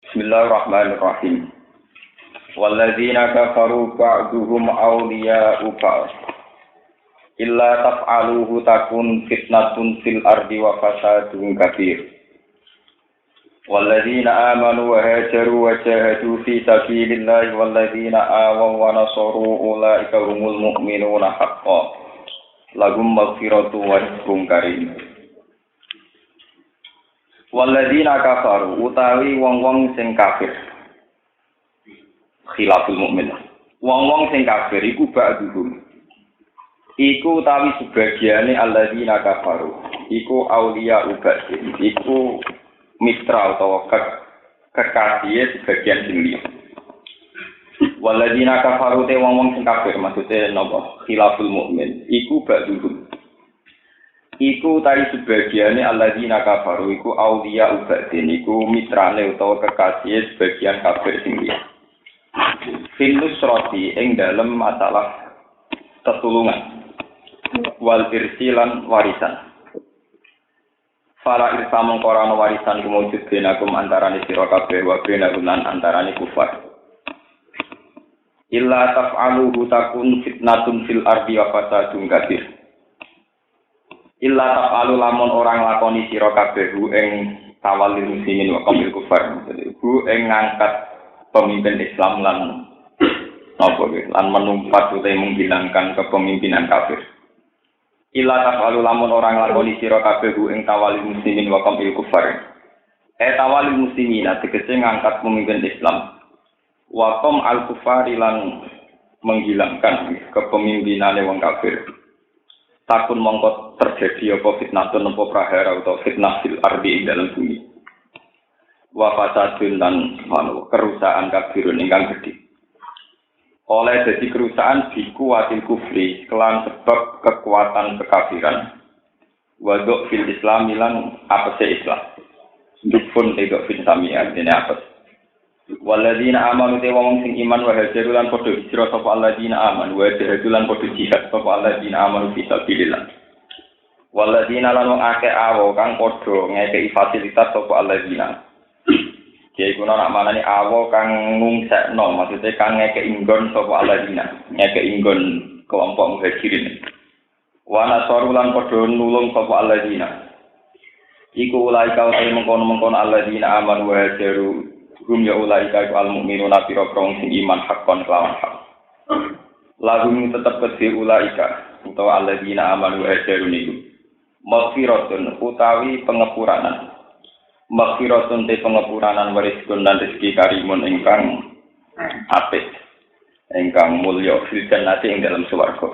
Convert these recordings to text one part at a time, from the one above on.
Bismillahirrahmanirrahim. Walladzina kafaru ba'duhum awliya'u ba'd. Illa taf'aluhu takun fitnatun fil ardi wa fasadun kabir. Walladzina amanu wa hajaru wa jahadu fi sabilillahi walladzina awaw wa nasaru ulaika humul mu'minuna haqqan. Lahum maghfiratu wa rizqun karim. Walladzina kafaru utawi wong-wong sing kafir. Khilaful mukmin. Wong-wong sing kafir iku ba'duhum. Iku utawi sebagiane alladzina kafaru. Iku auliya ubadin. Iku mitra utawa kekasih sebagian sing liya. Walladzina kafaru te wong-wong sing kafir maksude napa? Khilaful mukmin. Iku ba'duhum. Iku tadi sebagiannya alladzina kafaru iku auliya ubadin iku mitrane utawa kekasih sebagian kafir sing liya. Finus roti ing dalem masalah tetulungan wal irsilan warisan. Fala irsa mengkora warisan kumujud benakum antarane sira kabeh wa benakum lan antarane kufar. Illa taf'aluhu takun fitnatun fil ardi wa fasadun kabir. Illa taf'alu lamun orang lakoni sira kabeh ing tawalli muslimin wa qamil kufar. Iku ing ngangkat pemimpin Islam lan lan menumpat utawa menghilangkan kepemimpinan kafir. Illa taf'alu lamun orang lakoni sira kabeh ing tawalli muslimin wa qamil kufar. Tawalli muslimin tegese ngangkat pemimpin Islam. Wa qam al kufari lan menghilangkan kepemimpinane wong kafir. Takun mongko terjadi apa fitnatun apa prahara atau fitnah fil ardi ing dalam bumi. Wa fasadun lan kerusakan kabirun ingkang gedhe. Oleh dadi kerusakan bikuatil kufri kelan sebab kekuatan kekafiran. Wa fil Islam lan apese Islam. Dukun ego fil samian dene apes. Walladzina amanu te wong sing iman wa hajaru lan padha hijrah sapa alladzina amanu wa jahadu lan padha jihad sapa alladzina amanu fi sabilillah. Walladzina lan akeh awo kang padha ngekeki fasilitas sapa alladzina. Kiye kuna nak manani awo kang ngungsekno maksude kang ngekeki nggon sapa alladzina, ngekeki nggon kelompok muhajirin. Wa nasaru lan padha nulung sapa alladzina. Iku ulaika te mengkono-mengkono alladzina amanu wa hajaru hum ya ulaika al-mu'minuna pira-pira sing iman hakon kelawan hak. Lahum tetep kedhe ulaika utawa alladzina amanu wa hajaru niku. Maghfiratun utawi pengepuranan. Maghfiratun te pengepuranan wariskun dan rezeki karimun ingkang apik. Ingkang mulya fil jannati ing dalam swarga.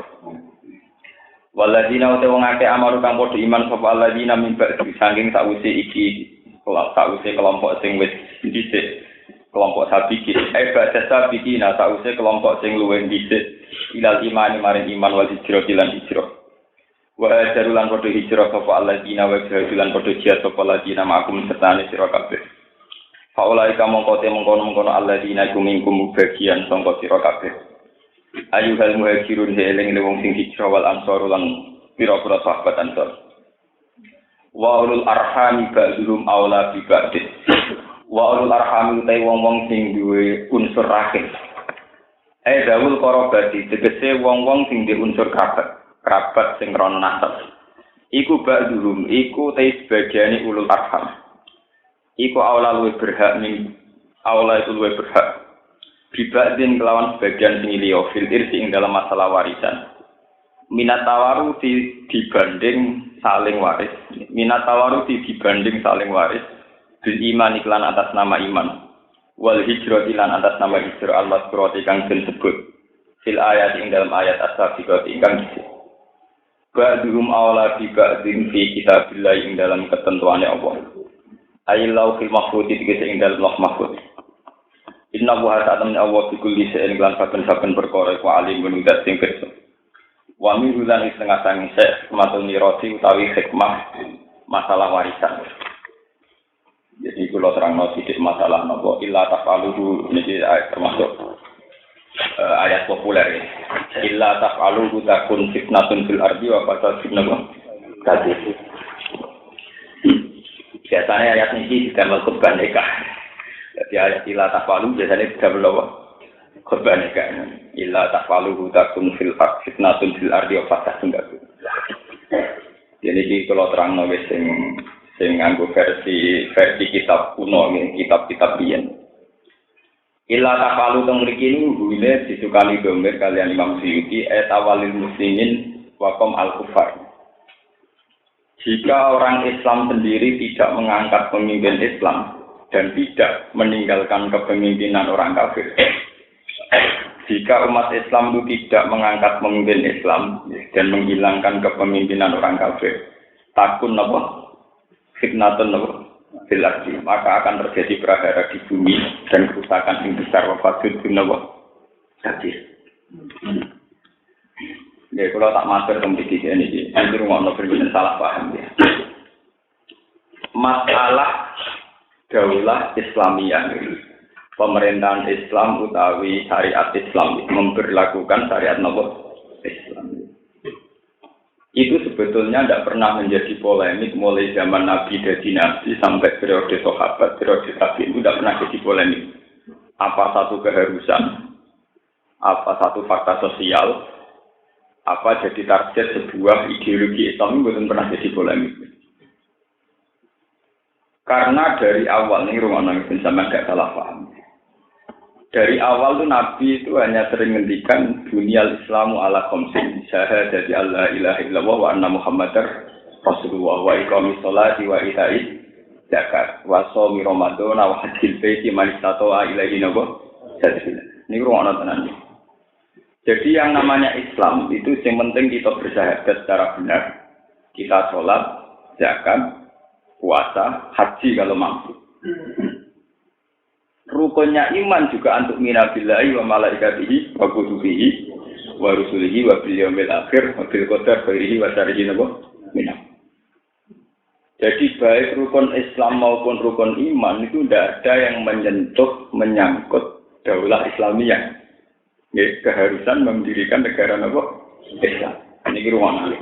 Walladzina utawa wong akeh amaru kang padha iman sapa alladzina min ba'di saking sawise iki sawise kelompok sing wis dhisik kelompok sabiki ibadah sabiki nah sawise kelompok sing luwih dhisik ilal iman maring iman wal hijrah lan hijrah wa hajarulan padha hijrah sapa alladzina wa hajarulan padha jihad sapa alladzina ma'akum sertane sira kabeh faulai kamangka te mengkono-mengkono alladzina kumingkum bagian sangka sira kabeh ayyuhal muhajirun eling wong sing hijrah wal ansar lan pira-pira sahabat ansar wa ulul arhami ba'dhum aula bi ba'd wa ulul arhami te wong-wong sing duwe unsur rahim dawul qarabati tegese wong-wong sing duwe unsur kerabat sing rono nasab iku ba'dhum iku te sebagiane ulul arham iku aula luwih berhak ning aula itu luwih berhak bibadin kelawan sebagian sing liya fil irsi ing dalam masalah warisan minatawaru dibanding saling waris. Minatawaru dibanding saling waris. Bil iman iklan atas nama iman. Wal hijrah ilan atas nama hijrah Allah surati kang disebut. Fil ayat ing dalam ayat as-sabiqat ingkang disebut. Ba'dhum awla bi ba'dhin fi kitabillah ing dalam ketentuane Allah. Ayillahu fil mahfuz iki ing dalam lauh mahfuz. Inna wa ta'ala Allah bi kulli shay'in lan saben-saben perkara iku alim menudat sing pirsa. Wa min hulan setengah sangi matul niroti utawi hikmah masalah warisan. Jadi kalau terang sidik masalah nopo illa tafaluhu ini termasuk ayat populer ya. Illa tafaluhu takun fitnatun fil ardi wa fasadun kabir. Biasanya ayat ini tidak melakukan nikah. Jadi di ayat illa tafalu biasanya tidak berlawa korban kan illa tafalu takun fil fitnatun fil ardi wa fasadun kabir. Jadi iki kalau terang wis sing nganggo versi kitab kuno kitab biyen. Illa tafalu teng mriki niku gune disukani domir kalian Imam Suyuti etawalil muslimin wakom al-kufar. Jika orang Islam sendiri tidak mengangkat pemimpin Islam dan tidak meninggalkan kepemimpinan orang kafir. Jika umat Islam itu tidak mengangkat pemimpin Islam dan menghilangkan kepemimpinan orang kafir, takun apa? Fitnatun apa? Fil ardi, maka akan terjadi prahara di bumi dan kerusakan yang besar wafatun apa? Jadi. Ya, kalau tak matur kompetisi ini, itu rumah berbeda salah paham ya. Masalah daulah Islamiyah ini, pemerintahan Islam utawi syariat Islam memberlakukan syariat Islam. Itu sebetulnya tidak pernah menjadi polemik mulai zaman Nabi dari Nabi sampai periode sahabat, periode tabi'in itu tidak pernah jadi polemik. Apa satu keharusan, apa satu fakta sosial, apa jadi target sebuah ideologi Islam itu belum pernah jadi polemik. Karena dari awal ini rumah nangis sama gak salah paham. Dari awal tuh Nabi itu hanya sering ngendikan dunia Islamu ala khamsin syahadati alla ilaha illallah wa anna muhammadar rasulullah wa iqamis sholati wa ita'iz zakat wa shaumi ramadan wa hajjil baiti man istata'a ilaihi sabila. Ini rumah tenan. Jadi yang namanya Islam itu yang penting kita bersyahadat secara benar. Kita sholat, zakat, puasa, haji kalau mampu. Rukunnya iman juga untuk minabillahi wa malaikatihi wa kutubihi wa rusulihi wa bil yaumil akhir wa bil qadar khairihi wa syarrihi minah. Jadi baik rukun Islam maupun rukun iman itu tidak ada yang menyangkut daulah Islamiyah. Ya, keharusan mendirikan negara Islam. Ini ruang.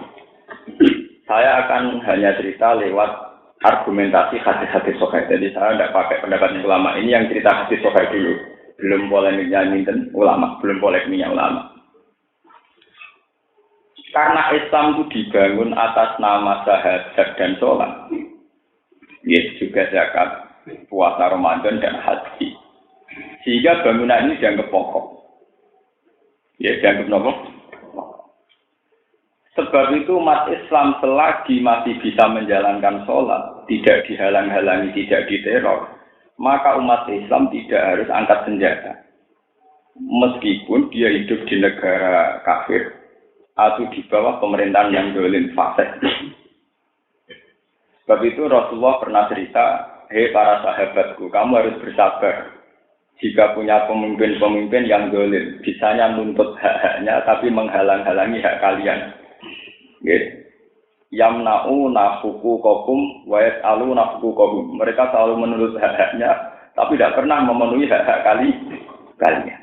Saya akan hanya cerita lewat argumentasi hadis-hadis sahih. Jadi saya tidak pakai pendapat ulama ini yang cerita hadis sahih dulu. Belum polemiknya minten ulama, belum polemiknya ulama. Karena Islam itu dibangun atas nama syahadat dan sholat. Ya, juga zakat, puasa Ramadan dan haji. Sehingga bangunan ini dianggap pokok. Ya, dianggap nopo. Sebab itu umat Islam selagi masih bisa menjalankan sholat, tidak dihalang-halangi, tidak diteror, maka umat Islam tidak harus angkat senjata. Meskipun dia hidup di negara kafir atau di bawah pemerintahan yang zalim fasik. Sebab itu Rasulullah pernah cerita, hei para sahabatku, kamu harus bersabar. Jika punya pemimpin-pemimpin yang zalim, bisanya nuntut hak-haknya tapi menghalang-halangi hak kalian. Gitu. Yamna'u nahuquqakum wa yas'alu nahuquqahum. Mereka selalu menuntut hak-haknya tapi tidak pernah memenuhi hak-hak kalian.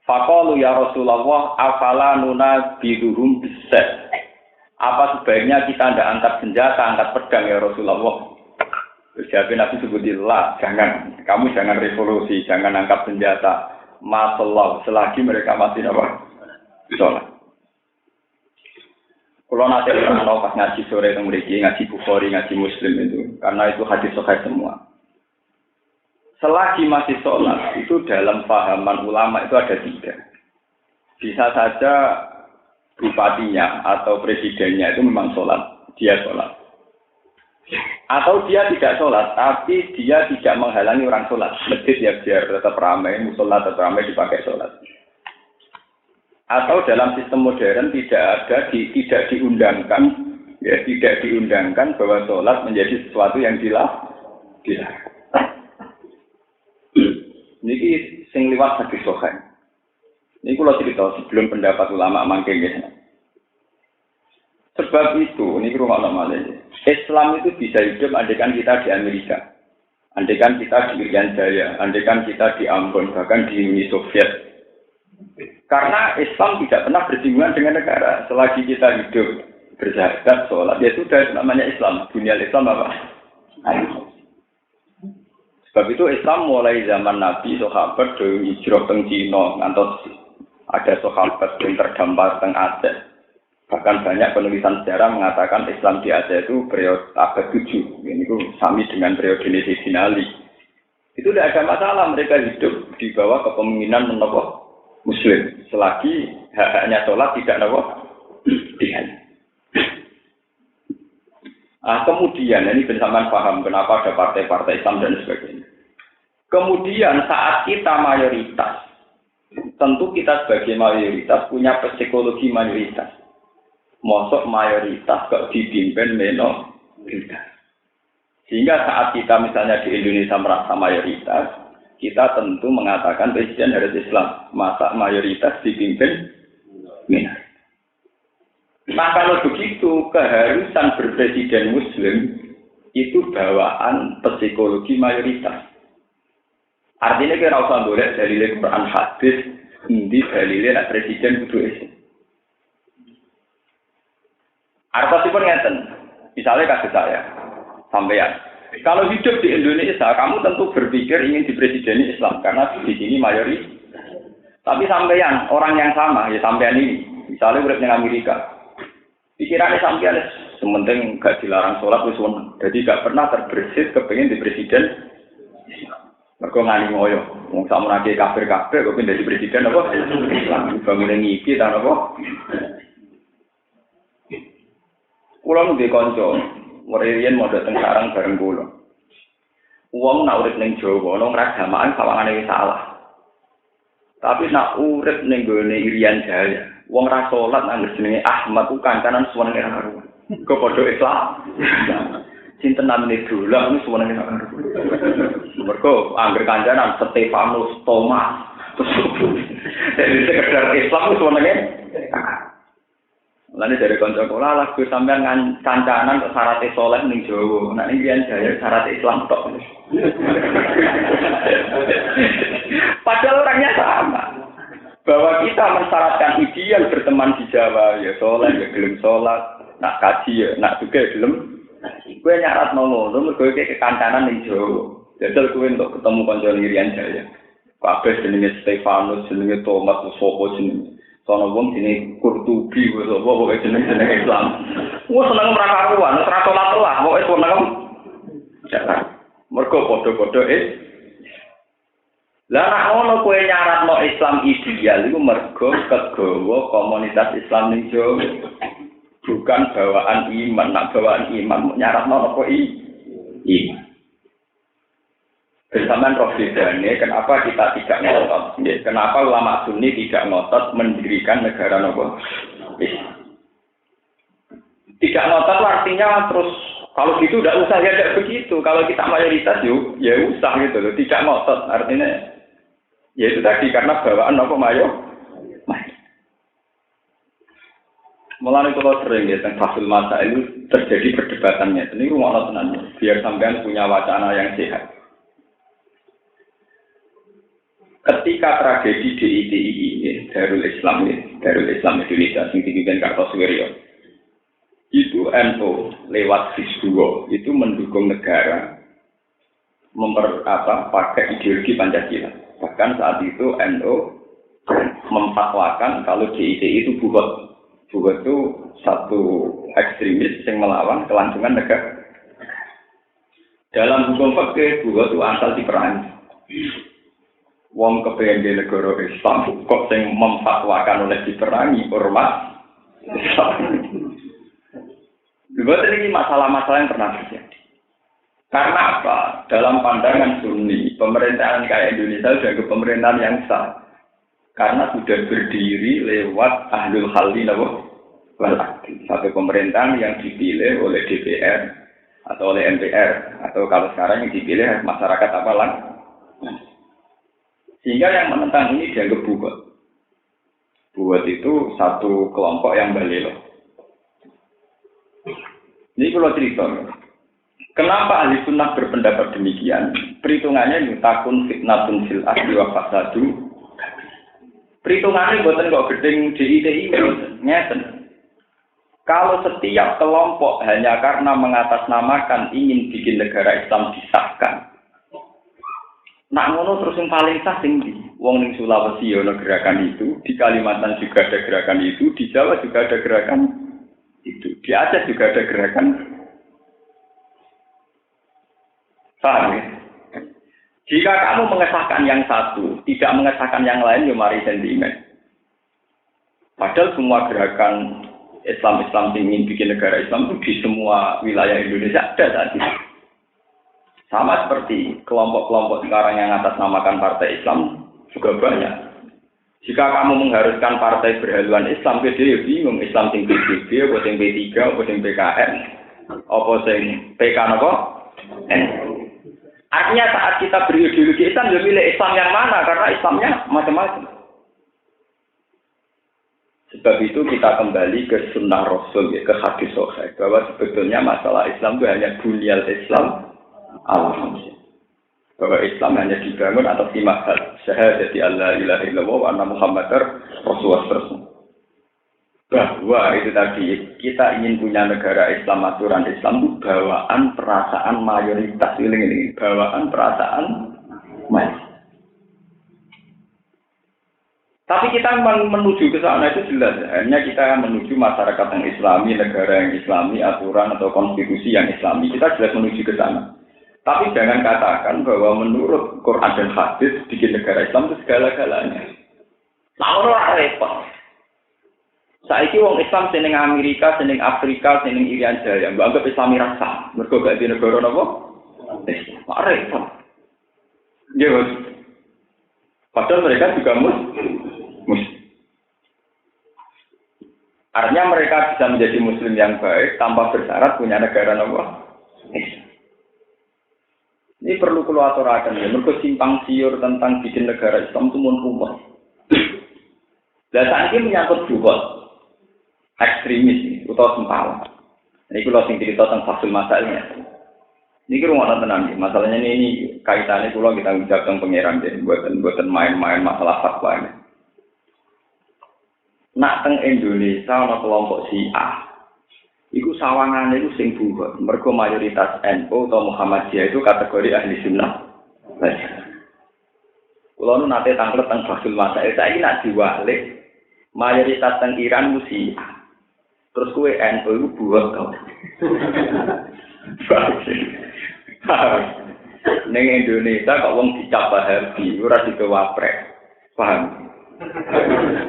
Faqalu ya Rasulullah afala nunabiduhum bis-sayf. Apa sebaiknya kita tidak angkat senjata, angkat pedang ya Rasulullah? Jadi Nabi sebutillah, kamu jangan revolusi, jangan angkat senjata. Masallah, selagi mereka masih sholat. Kalau nanti orang pas ngaji sore itu ngaji Bukhari, ngaji Muslim itu, karena itu hadis sahih semua. Selagi masih sholat, itu dalam pahaman ulama itu ada 3. Bisa saja bupatinya atau presidennya itu memang sholat, dia sholat. Atau dia tidak sholat, tapi dia tidak menghalangi orang sholat. Masjid ya biar tetap ramai, musola tetap ramai dipakai sholat. Atau dalam sistem modern tidak diundangkan, ya tidak diundangkan bahwa sholat menjadi sesuatu yang dilarang. Ini sing liwat hadis sahih. Ini kalau cerita sebelum pendapat ulama mangke nggih. Sebab itu, ini rumah normal aja. Islam itu bisa hidup andaikan kita di Amerika, andaikan kita di Irian Jaya, andaikan kita di Ambon, bahkan di Uni Soviet. Karena Islam tidak pernah bersinggungan dengan negara. Selagi kita hidup bersyahadat, sholat, ya sudah namanya Islam. Dunia Islam apa? Sebab itu Islam mulai zaman Nabi sahabat do hijrah teng Cina ngantos ada sahabat yang terdampar teng Aceh. Bahkan banyak penulisan sejarah mengatakan Islam di Aceh itu periode abad 7. Ini itu sami dengan periode Sayyidina Ali. Itu tidak ada masalah mereka hidup di bawah kepemimpinan menapa Muslim selagi hak-haknya sholat tidak napa dihan. Kemudian ini bersama paham kenapa ada partai-partai Islam dan sebagainya. Kemudian saat kita mayoritas, tentu kita sebagai mayoritas punya psikologi mayoritas. Mosok mayoritas kok dipimpin minoritas. Sehingga saat kita misalnya di Indonesia merasa mayoritas, kita tentu mengatakan presiden harus Islam. Masa mayoritas dipimpin minoritas. Nah kalau begitu, keharusan berpresiden Muslim itu bawaan psikologi mayoritas. Artinya kira usah boleh dalil Quran hadis, ini dalilnya nak presiden kudu Islam. Artosipun ngeten, misalnya kasus saya, sampean. Kalau hidup di Indonesia, kamu tentu berpikir ingin dipresideni Islam karena di sini mayoritas. Tapi sampean, orang yang sama, ya sampean ini, misalnya urip ning Amerika. Pikirannya sampean sementing gak dilarang sholat wis seneng. Jadi gak pernah terbersit kepengin di presiden. Mergo ngani ngoyo. Wong sakmenake kafir-kafir kok pindah di presiden apa? Islam bangun ngiki ta apa? Kula ndek kanca, mrene modho teng sarang bareng kula. Wong nak urip ning Jawa, ana ragamaan sawangane wis salah. Tapi nak urip ning gone Irian Jaya, wong ra salat nang jenenge Ahmad ku kancanan suwenenge ra karo. Kok padha Islam. Sinten namine dolah niku suwenenge ra karo. Mergo angger kancanan Stefanus, Thomas. Jadi sekedar Islam ku suwenenge. Lan dari kanca kula lagu sampean kancanan kok syaratnya saleh ning Jawa. Nek ning Irian Jaya syarat Islam tok. Padahal orangnya sama. Bahwa kita mensyaratkan ideal berteman di Jawa, ya sholat, ya gelem sholat, nak kaji, ya nak juga ya gelem. Gue nyarat ngono, mergo iki kekancanan ning Jawa. Jajal kowe untuk ketemu kanca Irian Jaya. Kabeh jenenge Stefanus, jenenge Thomas, sapa jenenge. Sono wong jenenge Qurtubi, sapa pokoke jenenge Islam. Wong seneng ora karuan, ora sholat lah, pokoke seneng. Mergo padha-padha Lah nek ono kowe nyaratno Islam ideal iku mergo kegawa komunitas Islam ning Jawa. Bukan bawaan iman, nak bawaan iman nyaratno apa iman. Bersamaan Rafidane, kenapa kita tidak ngotot? Kenapa ulama Sunni tidak ngotot mendirikan negara nopo? Tidak ngotot artinya terus kalau gitu udah usah ya tidak begitu. Kalau kita mayoritas yuk, ya usah gitu loh. Tidak ngotot artinya ya itu tadi karena bawaan apa mayo. Mulai kalau sering ya tentang fasul masa itu terjadi perdebatannya. Ini rumah tenan biar sampean punya wacana yang sehat. Ketika tragedi DITI ini, Darul Islam Indonesia, yang dipimpin Kartosuwiryo, itu NU lewat FIS2 itu mendukung negara pakai ideologi Pancasila. Bahkan saat itu NU memfatwakan kalau DITI itu buhot. Buhot itu satu ekstremis yang melawan kelangsungan negara. Dalam hukum fikih buhot itu asal diperangi. Wong kepengen di negara Islam kok sing memfatwakan oleh diperangi ormas Islam. Ini masalah-masalah yang pernah terjadi. Karena apa? Dalam pandangan Sunni, pemerintahan kayak Indonesia sudah ke pemerintahan yang sah. Karena sudah berdiri lewat ahlul halli wal aqdi. Satu pemerintahan yang dipilih oleh DPR atau oleh MPR atau kalau sekarang yang dipilih masyarakat apalan. Sehingga yang menentang ini dianggap buat. Buat itu satu kelompok yang balelo. Ini kalau cerita. Kenapa ahli sunnah berpendapat demikian? Perhitungannya yutakun fitnatun fil asli wa fasadu. Perhitungannya buatan kok gedeng DITI ngeten. Kalau setiap kelompok hanya karena mengatasnamakan ingin bikin negara Islam disahkan, Nak ngono terus yang paling sah sing ndi? Wong ning Sulawesi ana gerakan itu, di Kalimantan juga ada gerakan itu, di Jawa juga ada gerakan itu, di Aceh juga ada gerakan. Paham ya? Jika kamu mengesahkan yang satu, tidak mengesahkan yang lain, ya mari sentimen. Padahal semua gerakan Islam yang ingin bikin negara Islam itu di semua wilayah Indonesia ada saat ini. Sama seperti kelompok-kelompok sekarang yang atasnamakan partai Islam juga banyak. Jika kamu mengharuskan partai berhaluan Islam, dia bingung Islam sing PBB, apa sing P3, apa sing PKN, apa sing PK apa? Artinya saat kita berideologi Islam, ya pilih Islam yang mana? Karena Islamnya macam-macam. Sebab itu kita kembali ke sunnah Rasul, ya, ke hadis sahih, bahwa sebetulnya masalah Islam itu hanya bunyal Islam al-hamsah. Bahwa Islam hanya dibangun atas 5 hal. Syahadati alla ilaha illallah wa anna Muhammadar Rasulullah. Bahwa itu tadi kita ingin punya negara Islam, aturan Islam itu bawaan perasaan mayoritas, ini bawaan perasaan mayoritas. Tapi kita menuju ke sana itu jelas, hanya kita menuju masyarakat yang Islami, negara yang Islami, aturan atau konstitusi yang Islami. Kita jelas menuju ke sana. Tapi jangan katakan bahwa menurut Quran dan hadis bikin negara Islam itu segala-galanya. Nah, orang repot. Saiki wong Islam seneng Amerika, seneng Afrika, seneng Irian Jaya, mbok anggap Islami rasa. Mergo gak di negara napa? Islam. Repot. Ya, Mas. Padahal mereka juga muslim. Artinya mereka bisa menjadi muslim yang baik tanpa bersyarat punya negara napa? Islam. Ini perlu keluar aturakan ya, mereka simpang siur tentang bikin negara Islam itu mun rumah. Dan saat ini menyangkut juga ekstremis atau sempala. Ini kalau sing cerita tentang fasul masalahnya. Ini rumah tenang, masalahnya ini kaitannya kalau kita ucap tentang pengeran jadi buatan main-main masalah fatwa ini. Nak teng Indonesia ana kelompok Syiah. Iku sawangane iku sing buhut. Mergo mayoritas NU atau Muhammadiyah itu kategori ahli sunnah. Kulo nu nate tanglet teng Fasul Masail, saiki nak diwalik mayoritas teng Iran ku Syiah. Terus kowe NU iku buhut to. Ning Indonesia kok wong dicap Wahabi ora dikewapres. Paham?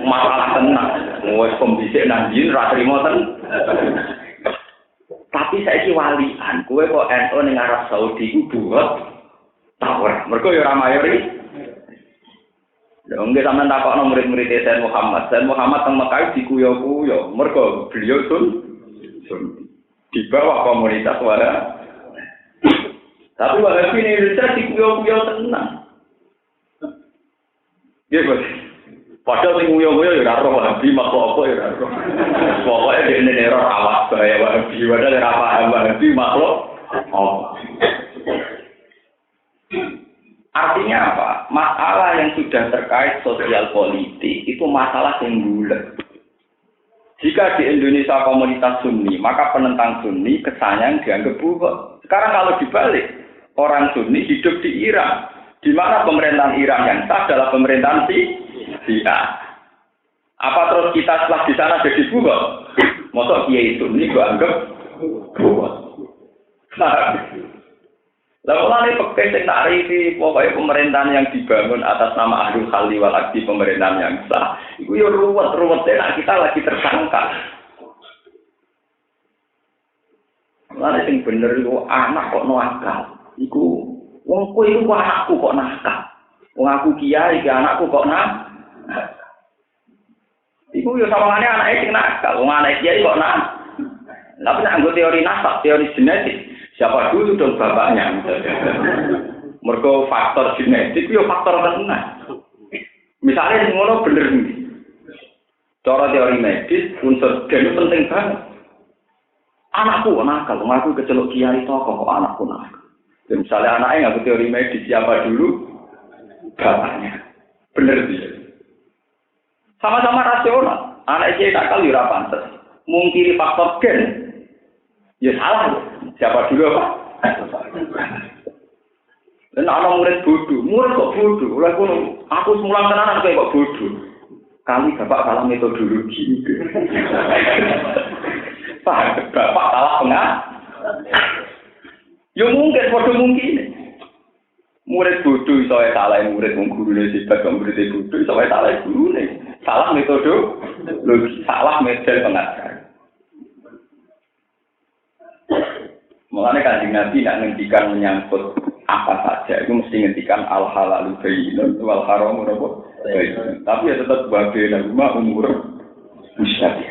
Masalah tenang, wis pembisik nang jin ra trimo ten. Tapi saiki walian, kowe kok NU ning Arab Saudi ku buat tawar. Mergo ya ora mayoritas. Lha nggih sampean takokno murid-murid Sayyid Muhammad. Sayyid Muhammad teng Mekah dikuyo-kuyo, mergo beliau sun di bawah komunitas wala. Tapi Wahabi ini Indonesia dikuyo-kuyo tenang. Nggih, Bos. Padahal sing nguyo-nguyo ya ora roh Wahabi makhluk apa ya ora roh. Pokoke dene neror awak bahaya Wahabi padahal ora paham Wahabi makhluk apa. Artinya apa? Masalah yang sudah terkait sosial politik itu masalah yang bulat. Jika di Indonesia komunitas Sunni, maka penentang Sunni kesannya dianggap buhut. Sekarang kalau dibalik, orang Sunni hidup di Iran, di mana pemerintahan Iran yang sah adalah pemerintahan Syiah. Apa terus kita setelah di sana jadi buhut? Masa kiai Sunni gua anggap buhut. Lalu ini pakai sing tarifi pokoknya pemerintahan yang dibangun atas nama Ahlul Khalli wal Aqdi, pemerintahan yang sah. Itu ya ruwet-ruwetnya kita lagi tersangka. Lalu sing bener itu anak kok nakal. Iku wong kowe iku anakku kok nakal. Wong aku kiai iki anakku kok nakal. Iku yo sawangane anake sing nakal, wong anake kiai kok nakal. Tapi nek nggo teori nasab, teori genetik, siapa dulu dong bapaknya? Mergo faktor genetik yo faktor tenan. Misalnya ngono bener iki. Cara teori medis unsur gen penting banget. Anakku nakal, aku kecelok kiai tokoh kok anakku nakal. Dan misalnya anaknya nggak teori medis siapa dulu bapaknya, bener dia. Sama-sama rasional. Anak kiai nakal ya ora pantes. Mungkiri faktor gen, ya salah. Siapa dulu apa? Dan ana murid kok bodoh. Oleh kono aku semulang tenanan kok bodoh. Kali bapak salah metodologi. Pak, bapak salah pengat. Ya mungkin, bodoh mungkin. Murid bodoh iso salah murid wong gurune sifat kok murid bodoh iso salah gurune. Salah metodologi, salah model pengajar. Mulane Kanjeng Nabi nak ngendikan menyangkut apa saja itu mesti ngendikan al halalu bayyinun wal haramu bayyinun. Tapi ya tetap babena rumah umur musyabih.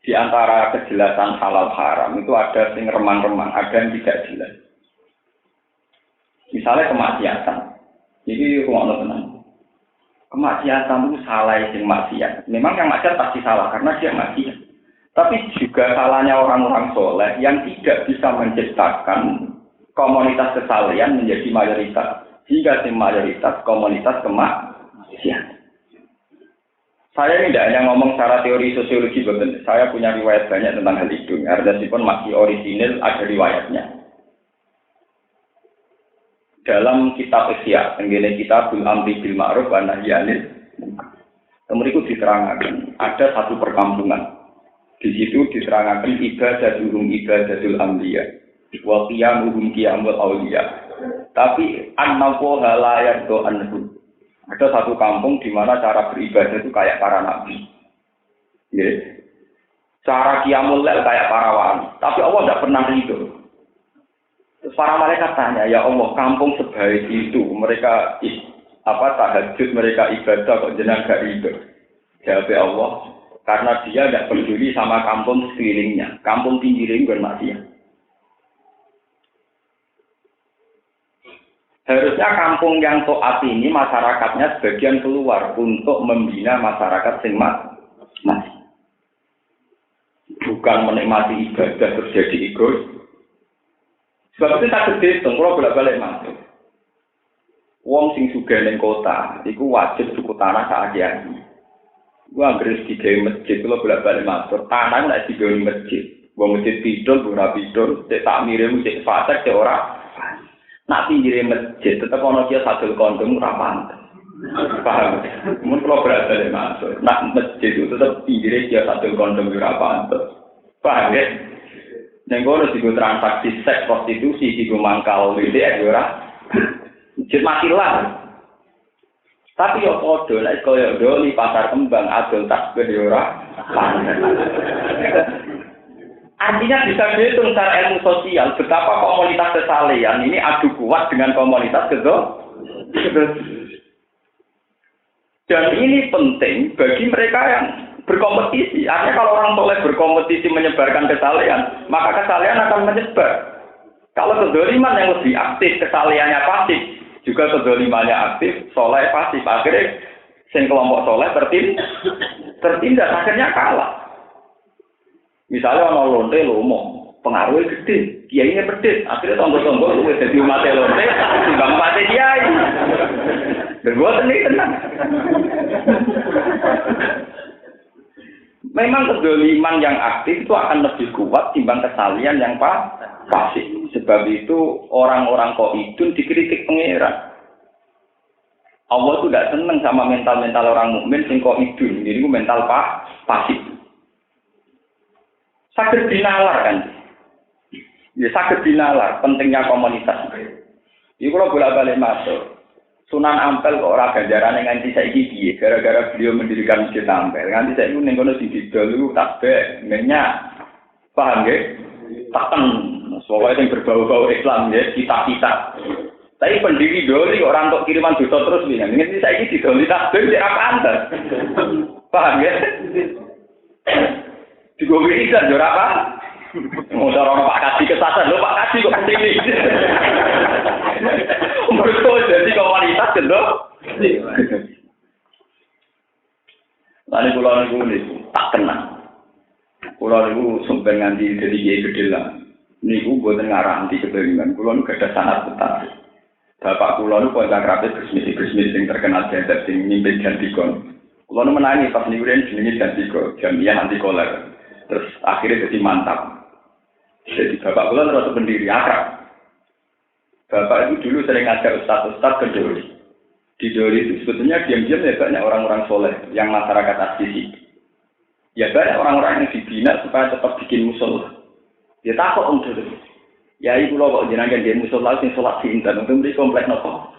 Di antara kejelasan halal haram itu ada yang remang-remang, ada yang tidak jelas. Misalnya kemaksiatan. Jadi rumah tenang. Kemaksiatan itu salah yang maksiat. Memang yang maksiat pasti salah karena dia maksiat. Tapi juga salahnya orang-orang soleh yang tidak bisa menciptakan komunitas kesalehan menjadi mayoritas. Jika si mayoritas komunitas kemaksiatan. Saya ini tidak hanya ngomong secara teori sosiologi, betul. Saya punya riwayat banyak tentang hal itu. Meskipun masih orisinil ada riwayatnya. Dalam kitab Ihya, tenggene Kitabul Amri bil Ma'ruf wa Nahyi 'anil Munkar. Kemudian diterangkan ada satu perkampungan. Di situ diterangkan ibadatul anbiya wa qiyamuhum qiyamul awliya. Tapi annahu la yardu anhu. Ada satu kampung di mana cara beribadah itu kayak para nabi. Ya. Cara qiyamul lail kayak para wali. Tapi Allah tidak pernah ridho. Terus para malaikat tanya, ya Allah, kampung sebaik itu mereka tahajud, mereka ibadah kok jenengan gak ridho. Jawab Allah, karena dia tidak peduli sama kampung sekelilingnya. Kampung pinggirnya bukan maksiat. Harusnya kampung yang taat ini masyarakatnya sebagian keluar untuk membina masyarakat sing masih. Bukan menikmati ibadah terus jadi egois. Sebab itu tak gede, kalau bolak-balik masuk. Wong sing sugih ning kota, iku wajib tuku tanah sak kiai. Gua anggere digawe masjid, kalau bolak-balik masuk. Tanah nek digawe masjid. Wong masjid pidol, ora pidol, cek tak mirip cek fasik cek ora. Nak pinggire masjid tetep ana dia sadul kondom ora pantes. Paham? Mun kalau bolak-balik masuk, nak masjid itu tetep pinggire dia sadul kondom ora pantes. Paham ya? Nengono digo transaksi seks prostitusi digo mangkal WDR ora. Masjid matilah. Tapi yo padha lek koyo doli pasar kembang adol tasbih yo ora. Artinya bisa dihitung secara ilmu sosial betapa komunitas kesalehan ini adu kuat dengan komunitas dan ini penting bagi mereka yang berkompetisi. Artinya kalau orang soleh berkompetisi menyebarkan kesalehan, maka kesalehan akan menyebar. Kalau kedzaliman yang lebih aktif, kesalehannya pasif, juga kedzalimannya aktif, soleh pasif. Akhirnya sing kelompok soleh tertindas, akhirnya kalah. Misalnya orang lonte lomo, pengaruhnya gede, kiainya pedes, akhirnya tonggo-tonggo lu jadi umat lonte, timbang mati kiai. Dan gua sendiri tenang. Memang kedzaliman yang aktif itu akan lebih kuat timbang kesalian yang pasif. Sebab itu orang-orang qaidun dikritik pangeran. Allah itu tidak senang sama mental-mental orang mukmin sing qaidun. Jadi itu mental pasif. Saged dinalar kan. Ya saged dinalar pentingnya komunitas. Iki kula bolak-balik masuk. Sunan Ampel kok ora ganjarane nganti saiki piye gara-gara beliau mendirikan Masjid Ampel. Nganti saiki ning kono didol iku tasbih, minyak. Paham nggih? Taken soalnya yang berbau-bau Islam ya, kita. Tapi pendiri doli kok ora entuk kiriman dosa terus piye. Nganti saiki didoli tasbih cek apa antar. Paham nggih? Digowe izan yo ora apa? Mau orang Pak Kasih kesasar, lo Pak Kasih kok kasih ini. Mereka jadi komunitas gitu. Lalu pulau ini tak kenal. Pulau ini sampai nganti jadi gede lah. Ini buat ngarang anti kedoliman. Pulau ini gak ada sangat betah. Bapak pulau ini pun akrabnya bersmis yang terkenal jadab yang mimpin Jantikon. Pulau ini menangis pas niburan jenenge Jantikon, Jamiah anti koler. Terus akhirnya jadi mantap. Jadi bapak kula terus pendiri akrab. Bapak itu dulu sering ngajak ustaz-ustaz ke Dori. Di Dori itu sebetulnya diam-diam ya banyak orang-orang soleh yang masyarakat asli. Ya banyak orang-orang yang dibina supaya tetap bikin musola. Ya takut untuk itu. Ya ibu lo kok jenengan dia musola sing sholat sinten untuk beli komplek nopo.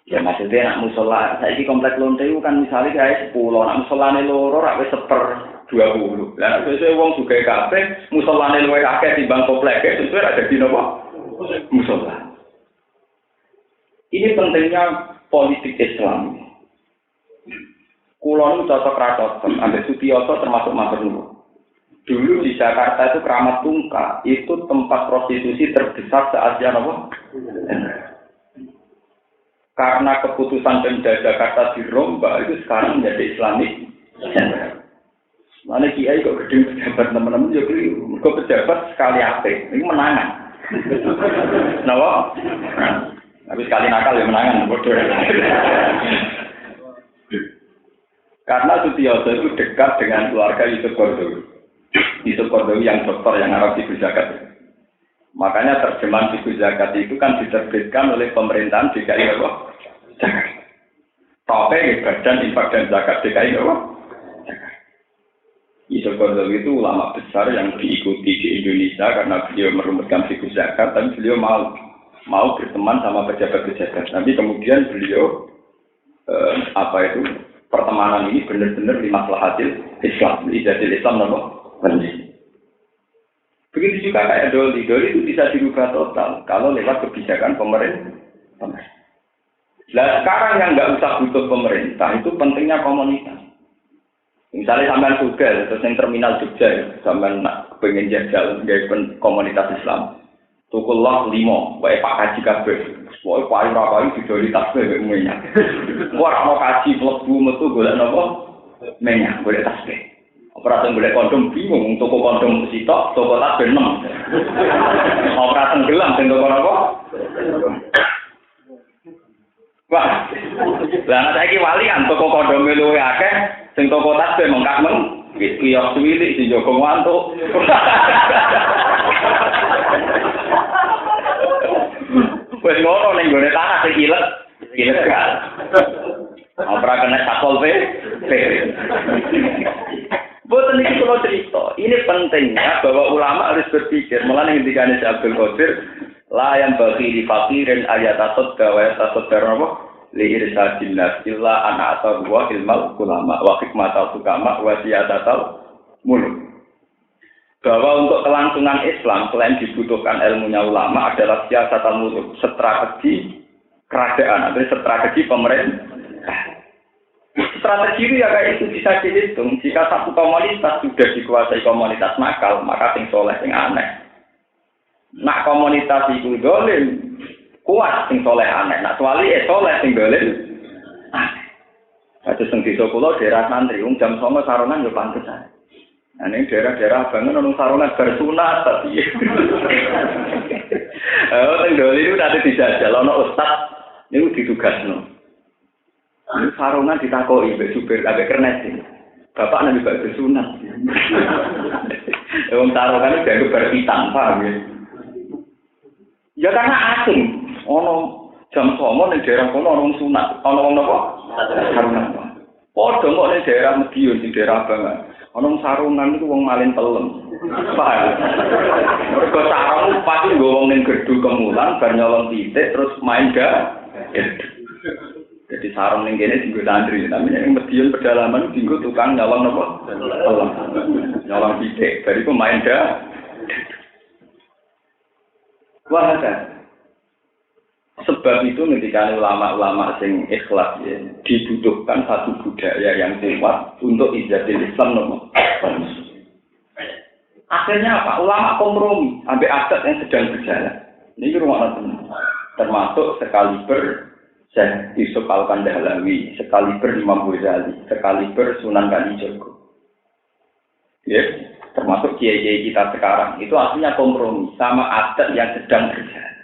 Ya maksudnya nak musola saya ini komplek lonte itu kan misalnya kayak 10, nak musolane loro rak wis 1/20. Lah biasanya wong juga kabeh musolane luwih akeh timbang komplek sesuai ada di nopo musola. Ini pentingnya politik Islam. Kulo nu cocok ra cocok, ambek Sutioso termasuk Mas Nur. Dulu di Jakarta itu Keramat Tungka, itu tempat prostitusi terbesar se-Asia apa? Karena keputusan Pemda Jakarta dirombak itu sekarang menjadi Islamik. Mana kiai kok gedung pejabat teman-teman ya keliru. Kok pejabat sekali apik, ini menangan. Napa? Tapi sekali nakal ya menangan bodoh. Karena Sutioso itu dekat dengan keluarga Yusuf Qaradawi. Yusuf Qaradawi yang dokter yang ngarang Fiqh Zakat. Makanya terjemahan Fiqh Zakat itu kan diterbitkan oleh pemerintahan DKI Jakarta. Tapi Badan Infak dan Zakat DKI Jakarta. Yusuf Qaradawi itu ulama besar yang diikuti di Indonesia karena beliau merumuskan Fiqh Zakat dan beliau mau berteman sama pejabat-pejabat. Nanti kemudian beliau pertemanan ini benar-benar limaslahatil Islam, ijazil Islam apa? Begitu juga kayak Doli itu bisa dirubah total kalau lewat kebijakan pemerintah. Nah sekarang yang nggak usah butuh pemerintah itu pentingnya komunitas. Misalnya sampean Sugal terus yang terminal Jogja, sampean pengen jajal nggak komunitas Islam. Tukullah 5, wae Pak Haji kabeh. Wae payu ra payu didoli tasbih mek minyak. Ora ono kaji mlebu metu golek napa? Minyak, golek tasbih. Operasi golek kondom bingung, toko kondom sitok, toko tasbih 6. Operasi gelam sing toko napa? Wah. Lah saiki wali kan toko kondom luwih akeh, sing toko tasbih mengkak kios wilik sing jogo ngantuk. Wes ngono ning gone tanah sing ilet kan. Ora kena sakol pe. Boten iki kula cerita. Ini pentingnya bahwa ulama harus berpikir. Mulane ngendikane Abdul Qadir, la yang bagi di fakirin ayatasud gawa tasudar apa? Li irsadin nas illa ana atau wa ilmal ulama wa hikmatul ukama wa siyadatul muluk. Bahwa untuk kelangsungan Islam selain dibutuhkan ilmunya ulama adalah siasat muluk, strategi kerajaan atau strategi pemerintah. Strategi itu ya kayak itu bisa dihitung. Jika satu komunitas sudah dikuasai komunitas nakal, maka sing soleh sing aneh. Nak komunitas itu dolim, kuat sing soleh aneh. Nak wali soleh sing dolim aneh. Ada sing desa kula daerah santri, jam 09.00 saronan yo pantes ae. Nah, ini daerah-daerah banget orang sarungan bersunat tapi. Tenggali itu nanti dijajal, orang ustad itu ditugasno. Ini sarungan ditakoi, supir agak kernet sih. Bapak nanti bersunat. Orang sarungan itu dianggap berhitam, paham ya? Ya karena asing, orang jam 09.00 di daerah kono orang sunat, orang apa? Sarungan. Podo kok di daerah Medion, di daerah Abangan. Ana sarungan iku wong malin telem. Paham. Mergo sarung pasti nggo wong ning gedhu kemulan bar nyolong titik terus main Jadi sarung ning kene dienggo santri, tapi ning Medion pedalaman dienggo tukang nyolong napa? Telem. Nyolong titik, bar iku main Wah, sebab itu ketika ulama-ulama sing ikhlas ya, dibutuhkan satu budaya yang kuat untuk ijazatul Islam nomor. Akhirnya apa? Ulama kompromi sampai adat yang sedang berjalan. Ini rumah termasuk sekaliber Syekh Yusuf Al-Kandahalawi, sekaliber Imam Ghazali, sekaliber Sunan Kalijaga. Ya, termasuk kiai-kiai kita sekarang itu artinya kompromi sama adat yang sedang berjalan.